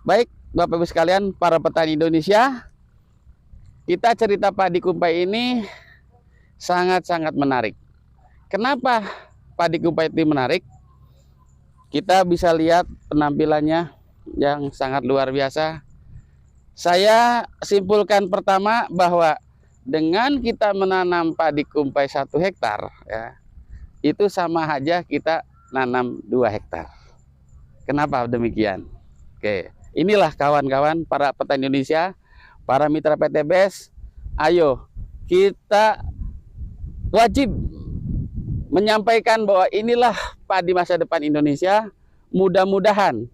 Baik, Bapak Ibu sekalian, para petani Indonesia, kita cerita padi kumpai ini sangat-sangat menarik. Kenapa padi kumpai ini menarik? Kita bisa lihat penampilannya yang sangat luar biasa. Saya simpulkan pertama bahwa dengan kita menanam padi kumpai 1 hektar, ya, itu sama aja kita nanam 2 hektar. Kenapa demikian? Oke, inilah kawan-kawan para petani Indonesia, para mitra PTBS, ayo kita wajib menyampaikan bahwa inilah padi masa depan Indonesia. Mudah-mudahan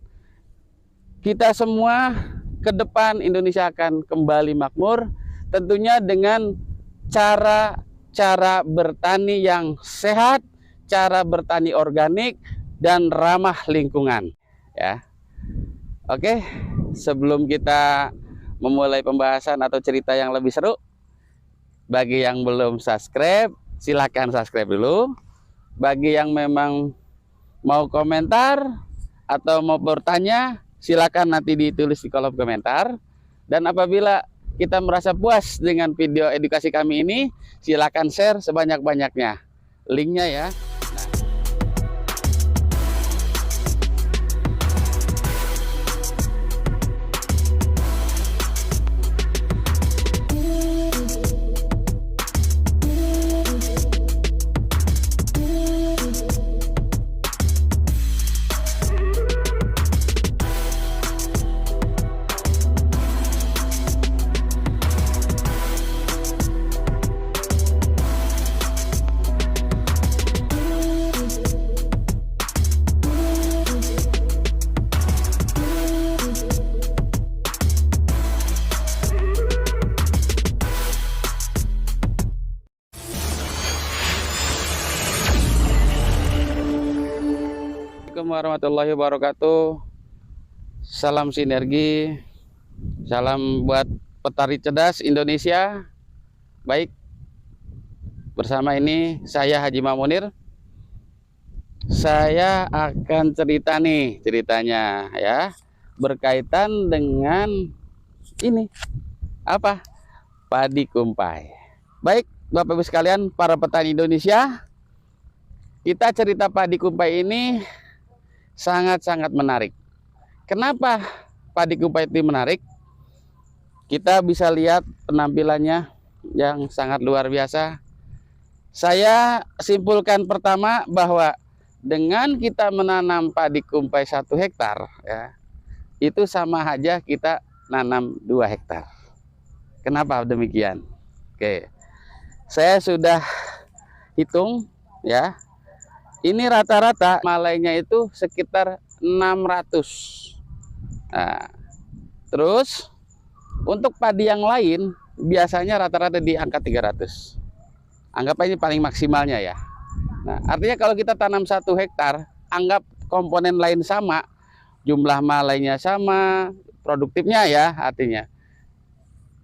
kita semua ke depan Indonesia akan kembali makmur, tentunya dengan cara bertani yang sehat, cara bertani organik dan ramah lingkungan, ya. Oke, sebelum kita memulai pembahasan atau cerita yang lebih seru, bagi yang belum subscribe, silakan subscribe dulu. Bagi yang memang mau komentar atau mau bertanya, silakan nanti ditulis di kolom komentar. Dan apabila kita merasa puas dengan video edukasi kami ini, silakan share sebanyak-banyaknya. Linknya ya. Assalamualaikum warahmatullahi wabarakatuh. Salam sinergi, salam buat petani cerdas Indonesia. Baik, bersama ini saya Haji Mamunir. Saya akan cerita nih ceritanya ya, berkaitan dengan ini apa? Padi kumpai. Baik, Bapak Ibu sekalian, para petani Indonesia, kita cerita padi kumpai ini sangat-sangat menarik. Kenapa padi kumpai ini menarik? Kita bisa lihat penampilannya yang sangat luar biasa. Saya simpulkan pertama bahwa dengan kita menanam padi kumpai 1 hektar, ya, itu sama aja kita nanam 2 hektar. Kenapa demikian? Oke, saya sudah hitung ya. Ini rata-rata malainya itu sekitar 600. Nah, terus untuk padi yang lain biasanya rata-rata di angka 300. Anggap ini paling maksimalnya ya. Nah, artinya kalau kita tanam 1 hektar, anggap komponen lain sama, jumlah malainya sama, produktifnya ya artinya.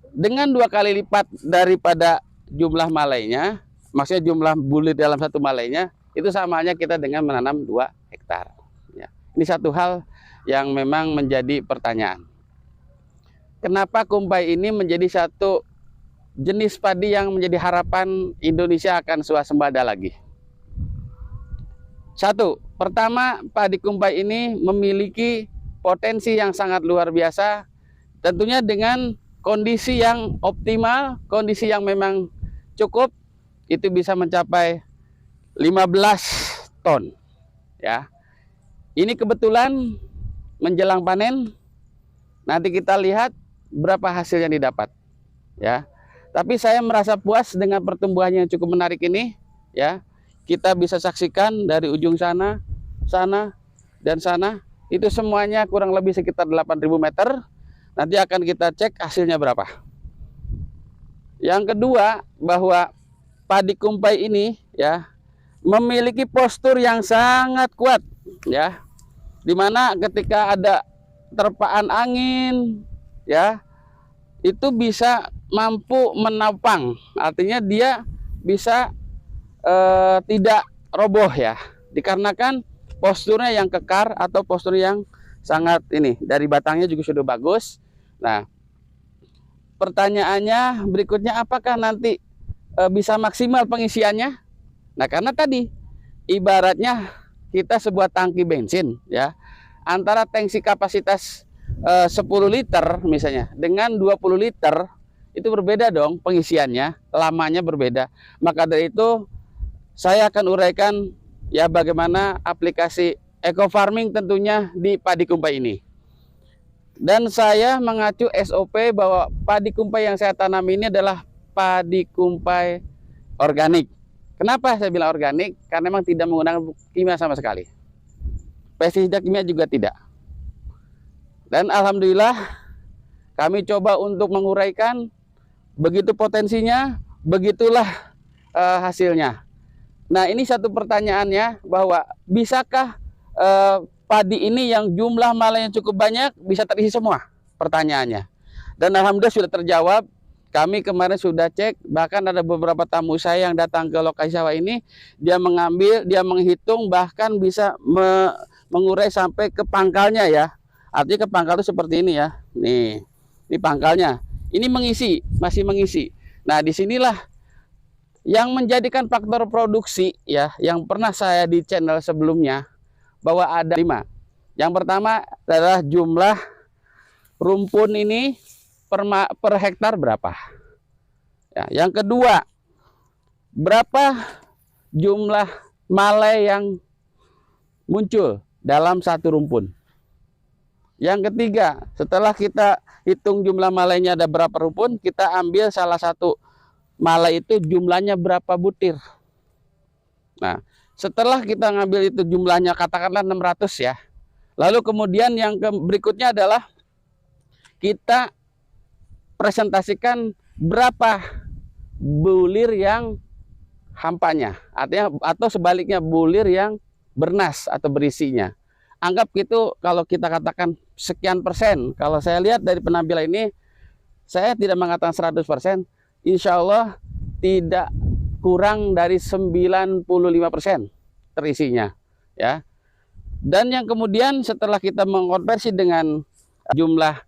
Dengan 2 kali lipat daripada jumlah malainya, maksudnya jumlah bulir dalam satu malainya, itu samanya kita dengan menanam 2 hektar. Ya. Ini satu hal yang memang menjadi pertanyaan. Kenapa kumpai ini menjadi satu jenis padi yang menjadi harapan Indonesia akan swasembada lagi? Satu, pertama, padi kumpai ini memiliki potensi yang sangat luar biasa, tentunya dengan kondisi yang optimal, kondisi yang memang cukup, itu bisa mencapai 15 ton ya. Ini kebetulan menjelang panen, nanti kita lihat berapa hasil yang didapat ya. Tapi saya merasa puas dengan pertumbuhan yang cukup menarik ini ya. Kita bisa saksikan dari ujung sana, dan sana, itu semuanya kurang lebih sekitar 8.000 meter. Nanti akan kita cek hasilnya berapa. Yang kedua, bahwa padi kumpai ini ya memiliki postur yang sangat kuat ya, dimana ketika ada terpaan angin ya, itu bisa mampu menopang, artinya dia bisa tidak roboh ya, dikarenakan posturnya yang kekar atau postur yang sangat ini, dari batangnya juga sudah bagus. Nah, pertanyaannya berikutnya, apakah nanti bisa maksimal pengisiannya? Nah, karena tadi ibaratnya kita sebuah tangki bensin ya, antara tangki kapasitas 10 liter misalnya dengan 20 liter itu berbeda dong pengisiannya, lamanya berbeda. Maka dari itu saya akan uraikan ya bagaimana aplikasi eco farming tentunya di padi kumpai ini. Dan saya mengacu SOP bahwa padi kumpai yang saya tanam ini adalah padi kumpai organik. Kenapa saya bilang organik? Karena memang tidak menggunakan kimia sama sekali. Pestisida kimia juga tidak. Dan alhamdulillah kami coba untuk menguraikan, begitu potensinya, begitulah hasilnya. Nah, ini satu pertanyaannya, bahwa bisakah padi ini yang jumlah malainya cukup banyak bisa terisi semua? Pertanyaannya. Dan alhamdulillah sudah terjawab. Kami kemarin sudah cek, bahkan ada beberapa tamu saya yang datang ke lokasi sawah ini, dia mengambil, dia menghitung, bahkan bisa mengurai sampai ke pangkalnya ya. Artinya ke pangkal itu seperti ini ya. Nih, ini pangkalnya. Ini mengisi, masih mengisi. Nah, disinilah yang menjadikan faktor produksi ya, yang pernah saya di channel sebelumnya, bahwa ada 5. Yang pertama adalah jumlah rumpun ini per hektar berapa. Ya, yang kedua, berapa jumlah malai yang muncul dalam satu rumpun. Yang ketiga, setelah kita hitung jumlah malainya ada berapa rumpun, kita ambil salah satu malai itu jumlahnya berapa butir. Nah, setelah kita ngambil itu jumlahnya katakanlah 600 ya. Lalu kemudian yang berikutnya adalah kita presentasikan berapa bulir yang hampanya, artinya atau sebaliknya bulir yang bernas atau berisinya. Anggap gitu, kalau kita katakan sekian persen. Kalau saya lihat dari penampilan ini, saya tidak mengatakan 100%, insya Allah tidak kurang dari 95% terisinya ya. Dan yang kemudian setelah kita mengkonversi dengan jumlah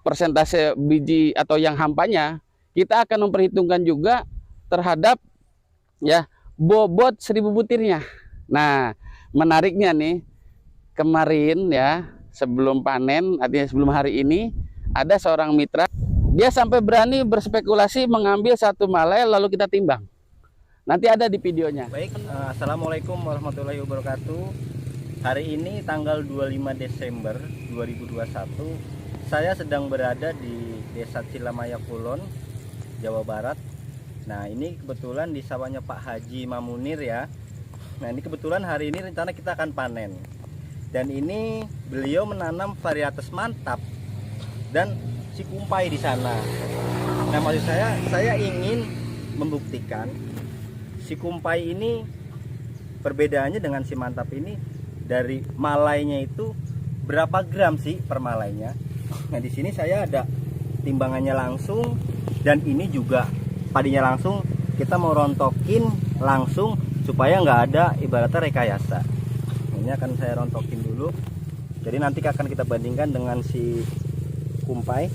persentase biji atau yang hampanya, kita akan memperhitungkan juga terhadap ya bobot 1000 butirnya. Nah, menariknya nih, kemarin ya sebelum panen, artinya sebelum hari ini, ada seorang mitra, dia sampai berani berspekulasi mengambil satu malai lalu kita timbang. Nanti ada di videonya. Baik, assalamualaikum warahmatullahi wabarakatuh. Hari ini tanggal 25 Desember 2021, saya sedang berada di Desa Cilamaya Kulon, Jawa Barat. Nah, ini kebetulan di sawahnya Pak Haji Mamunir ya. Nah, ini kebetulan hari ini rencana kita akan panen. Dan ini beliau menanam varietas mantap dan si kumpai di sana. Nah, maksud saya ingin membuktikan si kumpai ini perbedaannya dengan si mantap ini, dari malainya itu berapa gram sih per malainya. Nah, di sini saya ada timbangannya langsung, dan ini juga padinya langsung. Kita mau rontokin langsung supaya nggak ada ibaratnya rekayasa. Ini akan saya rontokin dulu. Jadi nanti akan kita bandingkan dengan si kumpai.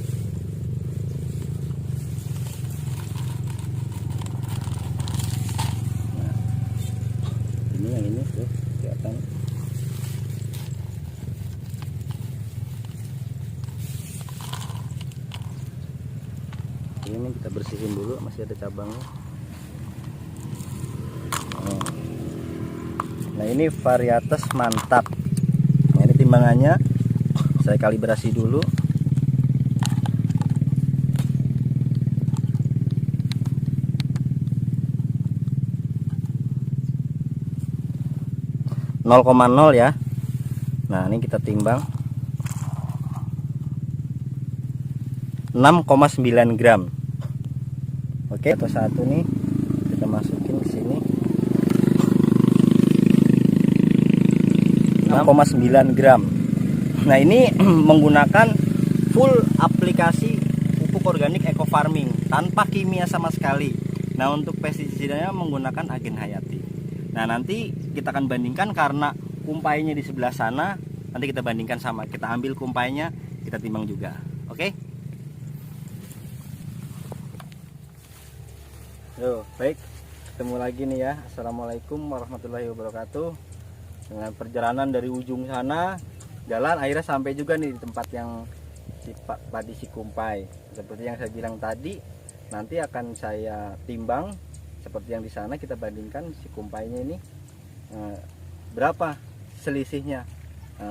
Nah, ini yang ini tuh kelihatan. Ini kita bersihin dulu, masih ada cabangnya. Nah, ini varietas mantap. Nah, ini timbangannya saya kalibrasi dulu. (0,0) ya. Nah, ini kita timbang 6,9 gram. Oke, atau satu nih kita masukin ke sini 6,9 gram. Nah, ini menggunakan full aplikasi pupuk organik eco farming tanpa kimia sama sekali. Nah, untuk pestisidanya menggunakan agen hayati. Nah, nanti kita akan bandingkan karena kumpainya di sebelah sana, Nanti kita bandingkan sama, kita ambil kumpainya, kita timbang juga. Oke? Yo, baik. Ketemu lagi nih ya. Assalamualaikum warahmatullahi wabarakatuh. Dengan perjalanan dari ujung sana, jalan akhirnya sampai juga nih di tempat yang padi si kumpai. Seperti yang saya bilang tadi, nanti akan saya timbang seperti yang di sana, kita bandingkan si kumpainya ini berapa selisihnya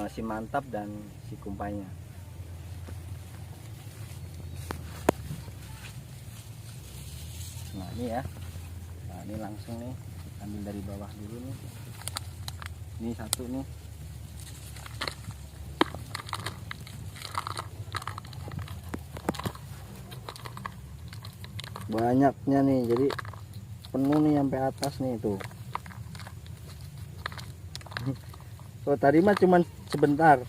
si mantap dan si kumpainya. Nah ini ya, nah ini langsung nih ambil dari bawah dulu nih. Ini satu nih. Banyaknya nih, jadi penuh nih sampai atas nih tuh. Oh tadi mah cuman sebentar.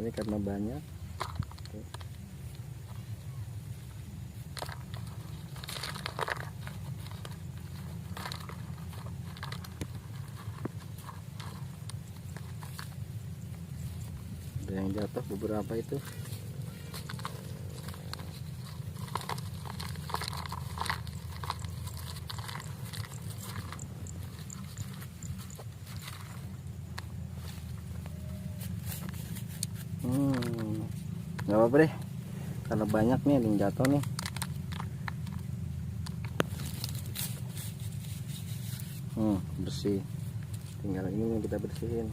Ini karena banyak. Ada yang jatuh beberapa itu. Nggak apa-apa deh, karena banyak nih ada yang jatuh nih. Bersih, tinggal ini kita bersihin.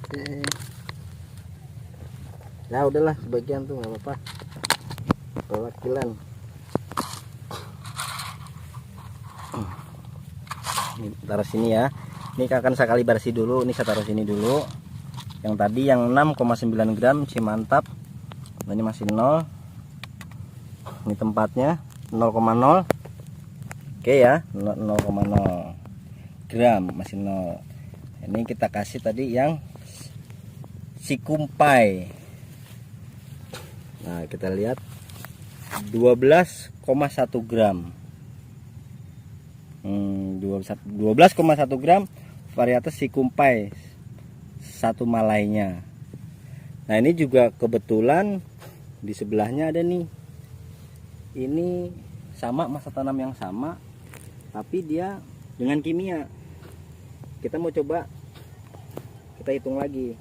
Oke. Ya udahlah, sebagian tuh nggak apa-apa, perwakilan. Ini taruh sini ya. Ini akan saya kalibrasi dulu. Ini saya taruh sini dulu. Yang tadi yang 6,9 gram si mantap. Nah, ini masih 0. Ini tempatnya 0,0. Oke ya, 0,0 gram masih 0. Ini kita kasih tadi yang si kumpai. Nah, kita lihat 12,1 gram. 12,1 gram varietas si kumpai satu malainya. Nah ini juga kebetulan di sebelahnya ada nih, ini sama masa tanam yang sama tapi dia dengan kimia. Kita mau coba, kita hitung lagi.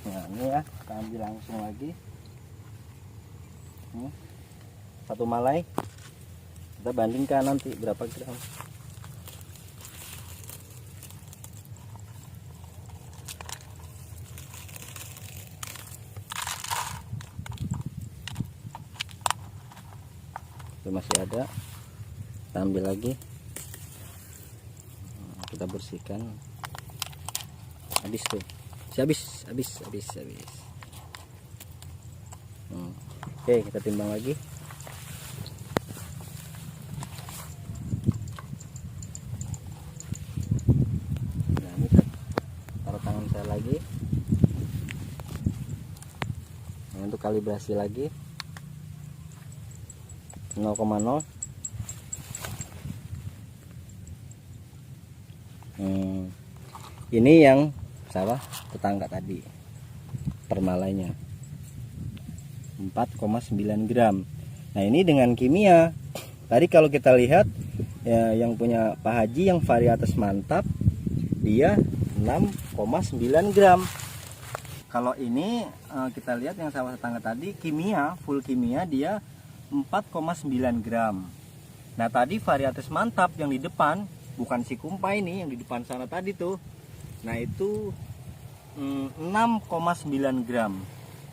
Nah ini ya, kita ambil langsung lagi. Ini satu malai, kita bandingkan nanti berapa gram. Itu masih ada, kita ambil lagi, kita bersihkan. Habis tuh, habis. Oke, kita timbang lagi. Nah ini taruh tangan saya lagi. Nah, untuk kalibrasi lagi 0,0. Ini yang sawah tetangga tadi permalainya 4,9 gram. Nah ini dengan kimia. Tadi kalau kita lihat ya, yang punya Pak Haji yang varietas mantap dia 6,9 gram. Kalau ini kita lihat yang sawah tetangga tadi kimia, full kimia, dia 4,9 gram. Nah tadi varietas mantap yang di depan, bukan si kumpai nih yang di depan sana tadi tuh. Nah itu 6,9 gram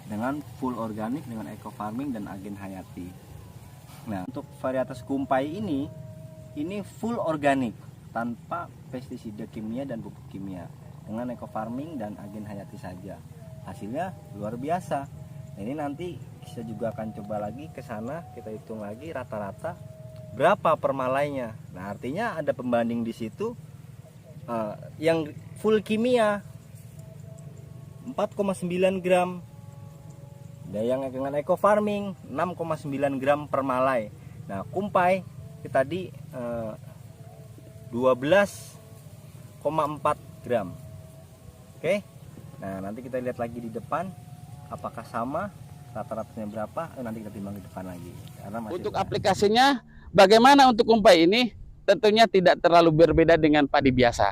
dengan full organik, dengan eco farming dan agen hayati. Nah untuk varietas kumpai ini full organik tanpa pestisida kimia dan pupuk kimia, dengan eco farming dan agen hayati saja. Hasilnya luar biasa. Nah, ini nanti kita juga akan coba lagi ke sana, kita hitung lagi rata-rata berapa permalainya. Nah, artinya ada pembanding di situ. Yang full kimia 4,9 gram, dan yang dengan eco farming 6,9 gram per malai. Nah, kumpai kita tadi 12,4 gram. Oke. Nah, nanti kita lihat lagi di depan apakah sama, rata-ratanya berapa. Nanti kita timbang di depan lagi. Karena masih Untuk aplikasinya bagaimana untuk kumpai ini? Tentunya tidak terlalu berbeda dengan padi biasa.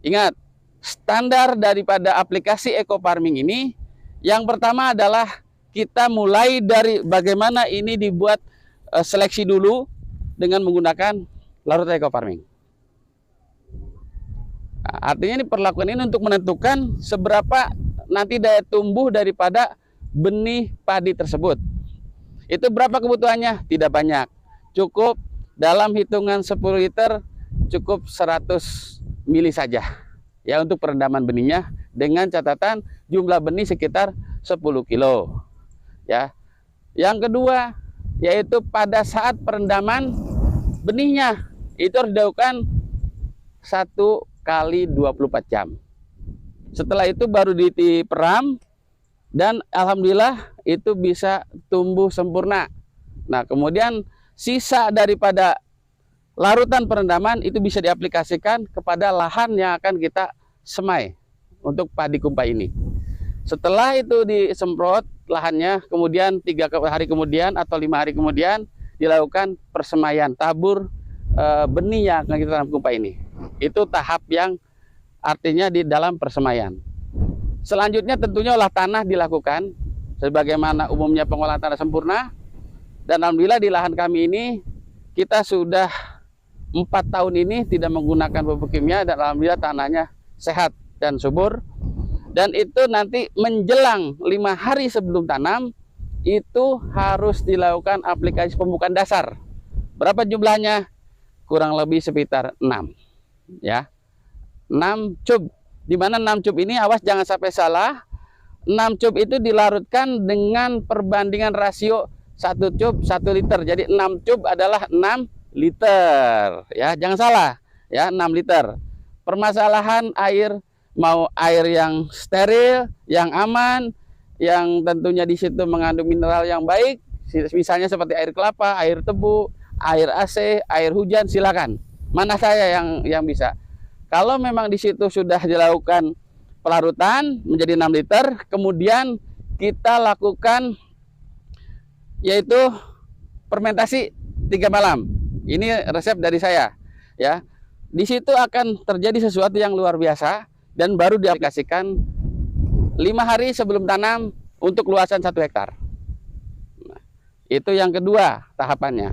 Ingat, standar daripada aplikasi eco farming ini, yang pertama adalah kita mulai dari bagaimana ini dibuat seleksi dulu dengan menggunakan larutan eco farming. Nah, artinya ini perlakuan ini untuk menentukan seberapa nanti daya tumbuh daripada benih padi tersebut. Itu berapa kebutuhannya? Tidak banyak. Cukup dalam hitungan 10 liter, cukup 100 mili saja. Ya, untuk perendaman benihnya dengan catatan jumlah benih sekitar 10 kilo. Ya. Yang kedua, yaitu pada saat perendaman benihnya itu harus dilakukan 1 kali 24 jam. Setelah itu baru diperam, dan alhamdulillah itu bisa tumbuh sempurna. Nah, kemudian sisa daripada larutan perendaman itu bisa diaplikasikan kepada lahan yang akan kita semai untuk padi kumpai ini. Setelah itu disemprot lahannya, kemudian 3 hari kemudian atau 5 hari kemudian dilakukan persemaian, tabur benih yang akan kita tanam kumpai ini. Itu tahap yang artinya di dalam persemaian. Selanjutnya tentunya olah tanah dilakukan sebagaimana umumnya pengolahan tanah sempurna. Dan alhamdulillah di lahan kami ini kita sudah 4 tahun ini tidak menggunakan pupuk kimia, dan alhamdulillah tanahnya sehat dan subur. Dan itu nanti menjelang 5 hari sebelum tanam itu harus dilakukan aplikasi pemupukan dasar. Berapa jumlahnya? Kurang lebih sekitar 6, ya, 6 cub. Di mana 6 cub ini, awas jangan sampai salah, 6 cub itu dilarutkan dengan perbandingan rasio 1 cub 1 liter. Jadi 6 cub adalah 6 liter, ya, jangan salah, ya, 6 liter. Permasalahan air, mau air yang steril, yang aman, yang tentunya di situ mengandung mineral yang baik, misalnya seperti air kelapa, air tebu, air AC, air hujan, silakan. Mana saya yang bisa. Kalau memang di situ sudah dilakukan pelarutan menjadi 6 liter, kemudian kita lakukan yaitu fermentasi 3 malam. Ini resep dari saya, ya. Di situ akan terjadi sesuatu yang luar biasa, dan baru diaplikasikan 5 hari sebelum tanam untuk luasan 1 hektar. Nah, itu yang kedua tahapannya.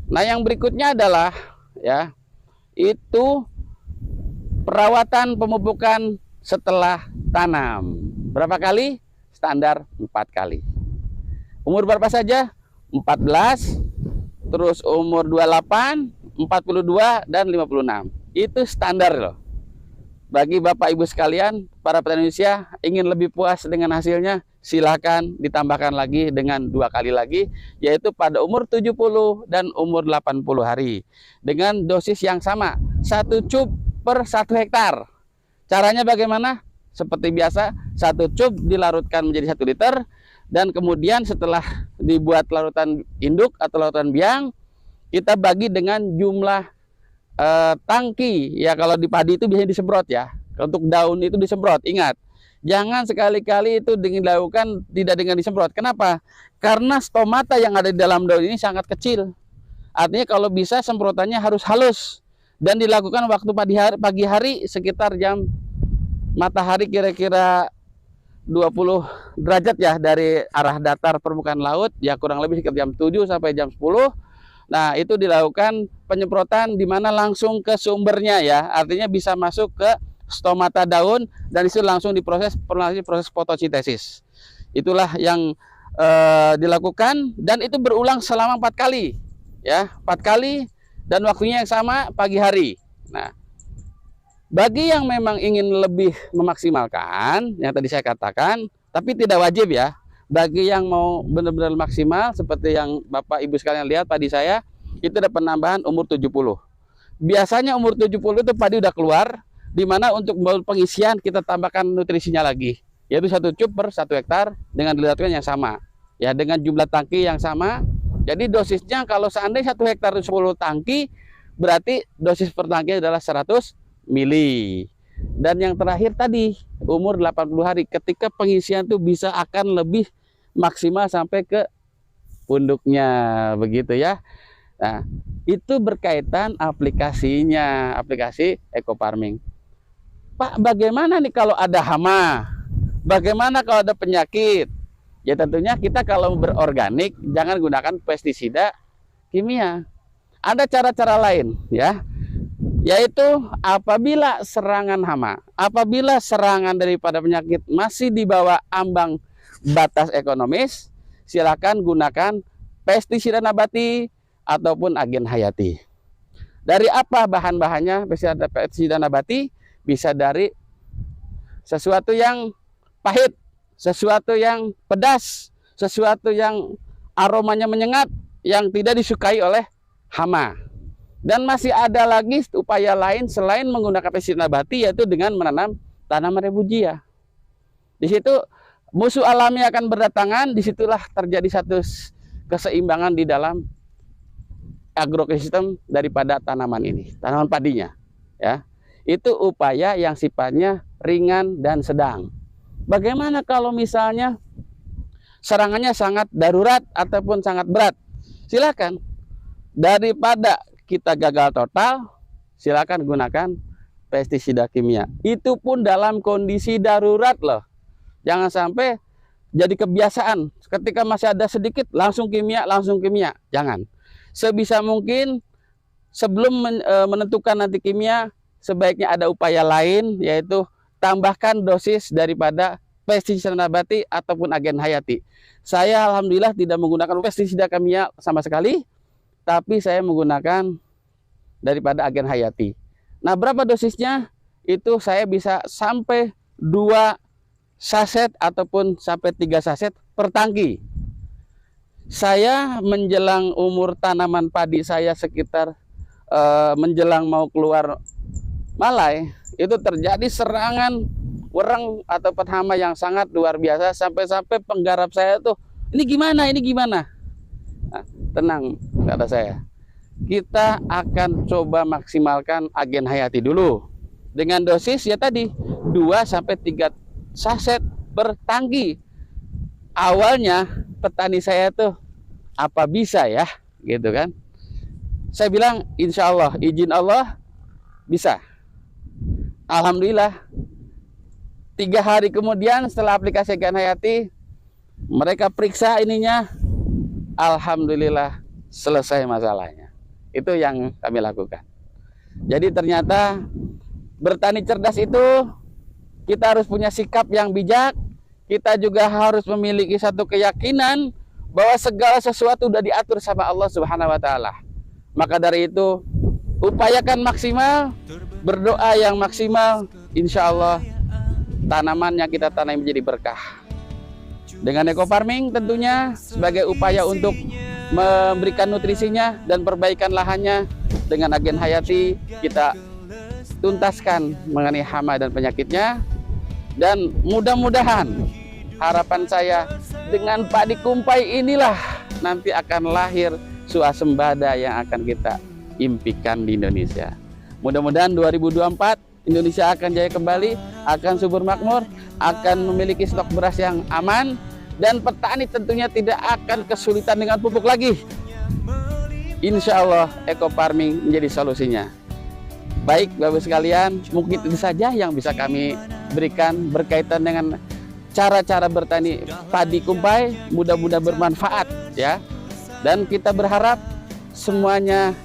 Nah, yang berikutnya adalah, ya, itu perawatan pemupukan setelah tanam. Berapa kali? Standar 4 kali. Umur berapa saja? 14, terus umur 28, 42, dan 56. Itu standar loh. Bagi Bapak Ibu sekalian, para petani Indonesia ingin lebih puas dengan hasilnya, silakan ditambahkan lagi dengan 2 kali lagi, yaitu pada umur 70 dan umur 80 hari. Dengan dosis yang sama, 1 cub per 1 hektar. Caranya bagaimana? Seperti biasa, 1 cub dilarutkan menjadi 1 liter, dan kemudian setelah dibuat larutan induk atau larutan biang, kita bagi dengan jumlah tangki. Ya, kalau di padi itu biasanya disemprot, ya. Untuk daun itu disemprot. Ingat, jangan sekali-kali itu dilakukan tidak dengan disemprot. Kenapa? Karena stomata yang ada di dalam daun ini sangat kecil. Artinya kalau bisa semprotannya harus halus, dan dilakukan waktu pagi hari sekitar jam matahari kira-kira 20 derajat, ya, dari arah datar permukaan laut, ya, kurang lebih sekitar jam 7 sampai jam 10. Nah, itu dilakukan penyemprotan di mana langsung ke sumbernya, ya. Artinya bisa masuk ke stomata daun, dan itu langsung proses fotosintesis. Itulah yang dilakukan, dan itu berulang selama 4 kali, ya, 4 kali, dan waktunya yang sama, pagi hari. Nah, bagi yang memang ingin lebih memaksimalkan yang tadi saya katakan, tapi tidak wajib, ya. Bagi yang mau benar-benar maksimal seperti yang Bapak Ibu sekalian lihat padi saya, itu ada penambahan umur 70. Biasanya umur 70 itu padi udah keluar, di mana untuk pengisian kita tambahkan nutrisinya lagi, yaitu 1 cup per 1 hektar dengan dilakukan yang sama, ya, dengan jumlah tangki yang sama. Jadi dosisnya kalau seandainya 1 hektar 10 tangki, berarti dosis per tangki adalah 100 mili. Dan yang terakhir tadi, umur 80 hari, ketika pengisian itu bisa akan lebih maksimal sampai ke punduknya, begitu ya. Nah, itu berkaitan aplikasinya, aplikasi eco farming. Pak, bagaimana nih kalau ada hama? Bagaimana kalau ada penyakit? Ya tentunya kita kalau berorganik jangan gunakan pestisida kimia. Ada cara-cara lain ya, yaitu apabila serangan hama, apabila serangan daripada penyakit masih di bawah ambang batas ekonomis, silakan gunakan pestisida nabati ataupun agen hayati. Dari apa bahan-bahannya pestisida nabati? Bisa dari sesuatu yang pahit, sesuatu yang pedas, sesuatu yang aromanya menyengat, yang tidak disukai oleh hama. Dan masih ada lagi upaya lain selain menggunakan pestisida nabati, yaitu dengan menanam tanaman refugia. Di situ musuh alami akan berdatangan, disitulah terjadi satu keseimbangan di dalam agroekosistem daripada tanaman ini, tanaman padinya, ya. Itu upaya yang sifatnya ringan dan sedang. Bagaimana kalau misalnya serangannya sangat darurat ataupun sangat berat? Silakan, daripada kita gagal total, silakan gunakan pestisida kimia. Itu pun dalam kondisi darurat loh. Jangan sampai jadi kebiasaan, ketika masih ada sedikit langsung kimia, jangan. Sebisa mungkin sebelum menentukan nanti kimia, sebaiknya ada upaya lain, yaitu tambahkan dosis daripada pestisida nabati ataupun agen hayati. Saya alhamdulillah tidak menggunakan pestisida kimia sama sekali, tapi saya menggunakan daripada agen hayati. Nah, berapa dosisnya? Itu saya bisa sampai 2 saset ataupun sampai 3 saset per tangki. Saya menjelang umur tanaman padi saya sekitar menjelang mau keluar malai, itu terjadi serangan wereng ataupun hama yang sangat luar biasa, sampai-sampai penggarap saya tuh, ini gimana? Nah, tenang, kata saya, kita akan coba maksimalkan agen hayati dulu dengan dosis ya tadi 2 sampai 3 saset per tangki. Awalnya petani saya tuh, apa bisa ya, gitu kan? Saya bilang insya Allah, izin Allah bisa. Alhamdulillah 3 hari kemudian setelah aplikasi agen hayati, mereka periksa ininya, alhamdulillah selesai masalahnya. Itu yang kami lakukan. Jadi ternyata bertani cerdas itu kita harus punya sikap yang bijak. Kita juga harus memiliki satu keyakinan bahwa segala sesuatu sudah diatur sama Allah Subhanahu wa taala. Maka dari itu, upayakan maksimal, berdoa yang maksimal, insya Allah tanaman yang kita tanam menjadi berkah. Dengan eco farming tentunya sebagai upaya untuk memberikan nutrisinya dan perbaikan lahannya, dengan agen hayati kita tuntaskan mengenai hama dan penyakitnya. Dan mudah-mudahan harapan saya dengan padi kumpai inilah nanti akan lahir swasembada yang akan kita impikan di Indonesia. Mudah-mudahan 2024 Indonesia akan jaya kembali, akan subur makmur, akan memiliki stok beras yang aman, dan petani tentunya tidak akan kesulitan dengan pupuk lagi. Insya Allah eco farming menjadi solusinya. Baik Bapak sekalian, mungkin itu saja yang bisa kami berikan berkaitan dengan cara-cara bertani padi kumpai. Mudah-mudahan bermanfaat ya, dan kita berharap semuanya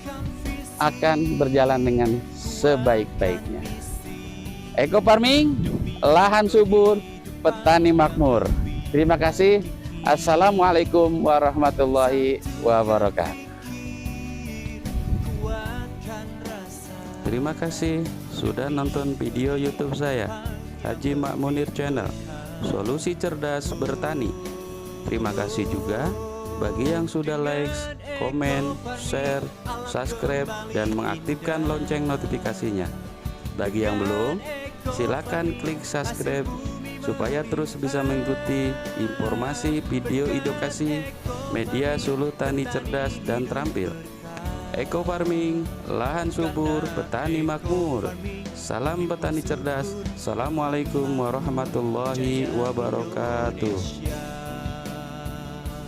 akan berjalan dengan sebaik-baiknya. Eco farming, lahan subur, petani makmur. Terima kasih. Assalamualaikum warahmatullahi wabarakatuh. Terima kasih sudah nonton video YouTube saya, Haji Mak Munir Channel, Solusi Cerdas Bertani. Terima kasih juga bagi yang sudah like, komen, share, subscribe, dan mengaktifkan lonceng notifikasinya. Bagi yang belum, silakan klik subscribe supaya terus bisa mengikuti informasi video edukasi media Suluh Tani Cerdas dan Terampil. Eco Farming, lahan subur, petani makmur. Salam petani cerdas. Assalamualaikum warahmatullahi wabarakatuh.